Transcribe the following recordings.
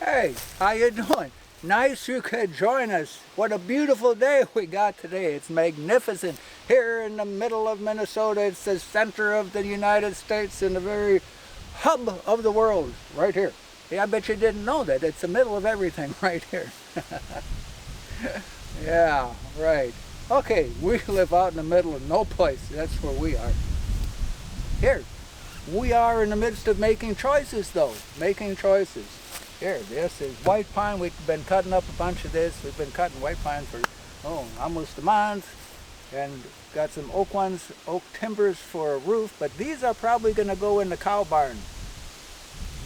Hey, how you doing? Nice you could join us. What a beautiful day we got today. It's magnificent. Here in the middle of Minnesota, it's the center of the United States and the very hub of the world, right here. Yeah, I bet you didn't know that. It's the middle of everything right here. Yeah, right. Okay, we live out in the middle of no place. That's where we are. Here, we are in the midst of making choices though. Making choices. Here, this is white pine. We've been cutting up a bunch of this. We've been cutting white pine for, almost a month. And got some oak ones, oak timbers for a roof. But these are probably going to go in the cow barn.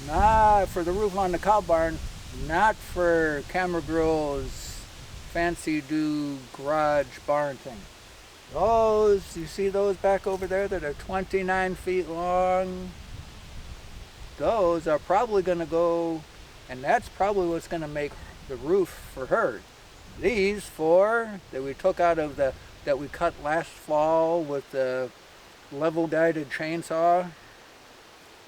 Not for the roof on the cow barn. Not for Camera Grill's fancy do garage barn thing. Those, you see those back over there that are 29 feet long? Those are probably going to go, and that's probably what's going to make the roof for her. These four that we took out of that we cut last fall with the level guided chainsaw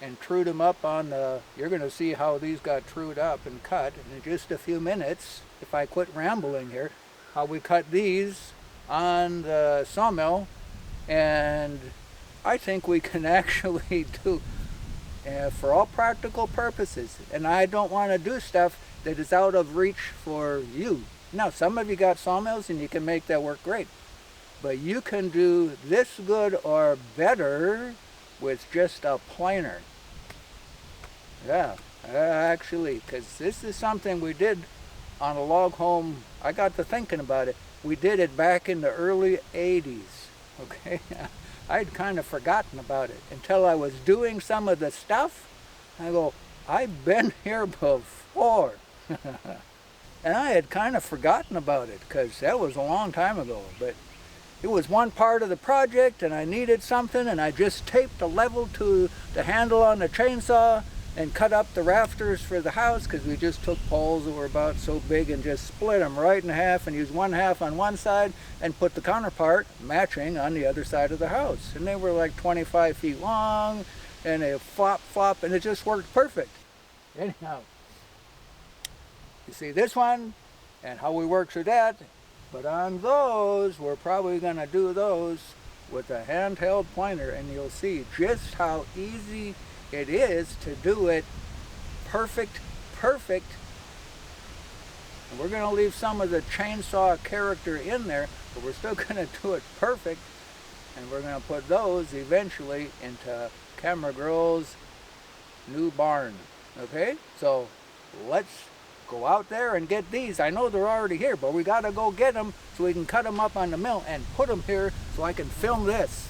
and trued them up on the, you're going to see how these got trued up and cut in just a few minutes, if I quit rambling here, how we cut these on the sawmill. And I think we can actually do, for all practical purposes, and I don't want to do stuff that is out of reach for you. Now, some of you got sawmills and you can make that work great, but you can do this good or better with just a planer. Yeah, actually, because this is something we did on a log home. I got to thinking about it. We did it back in the early 80s, okay? I'd kind of forgotten about it until I was doing some of the stuff. I go, I've been here before. And I had kind of forgotten about it because that was a long time ago. But it was one part of the project and I needed something, and I just taped a level to the handle on the chainsaw and cut up the rafters for the house, because we just took poles that were about so big and just split them right in half and used one half on one side and put the counterpart matching on the other side of the house. And they were like 25 feet long and they flop, and it just worked perfect. Anyhow, you see this one and how we work through that. But on those, we're probably going to do those with a handheld planer, and you'll see just how easy it is to do it perfect. And we're going to leave some of the chainsaw character in there, but we're still going to do it perfect. And we're going to put those eventually into Camera Grill's new barn. Okay, so let's go out there and get these. I know they're already here, but we got to go get them so we can cut them up on the mill and put them here so I can film this.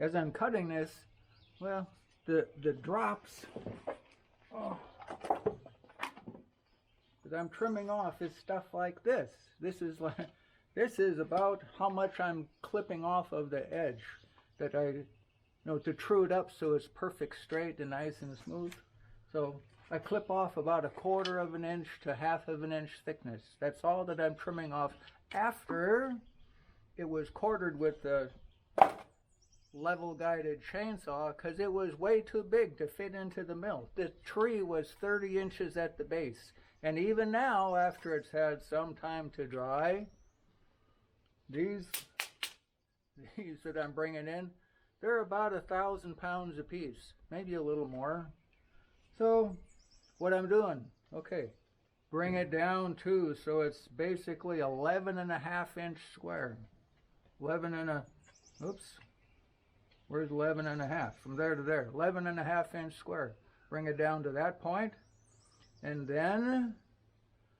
as I'm cutting this, well, the drops that I'm trimming off is stuff like this. This is about how much I'm clipping off of the edge that to true it up so it's perfect straight and nice and smooth. So I clip off about 1/4 of an inch to 1/2 of an inch thickness. That's all that I'm trimming off after it was quartered with the level guided chainsaw, because it was way too big to fit into the mill. The tree was 30 inches at the base, and even now, after it's had some time to dry, these that I'm bringing in, they're about 1,000 pounds a piece, maybe a little more. So what I'm doing, okay, bring it down to, so it's basically 11.5 inch square. 11.5? From there to there, 11.5 inch square. Bring it down to that point, and then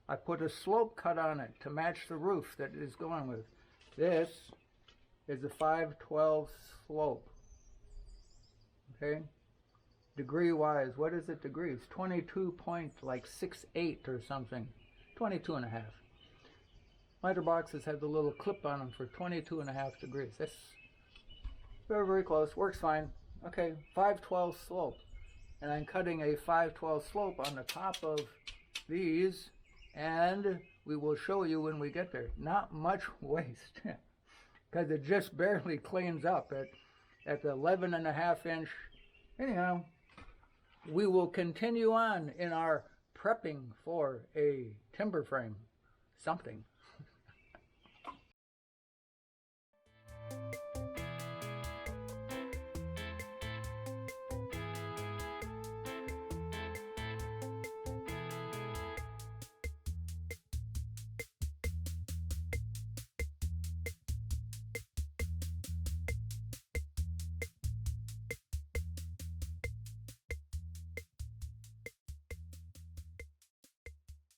I put a slope cut on it to match the roof that it is going with. This is a 5/12 slope. Okay, degree wise, what is it degrees? 22.68 or something, 22.5. Miter boxes have the little clip on them for 22.5 degrees. That's very, very close. Works fine. Okay, 5/12 slope. And I'm cutting a 5/12 slope on the top of these, and we will show you when we get there. Not much waste, because it just barely cleans up at the 11.5 inch. Anyhow, we will continue on in our prepping for a timber frame something.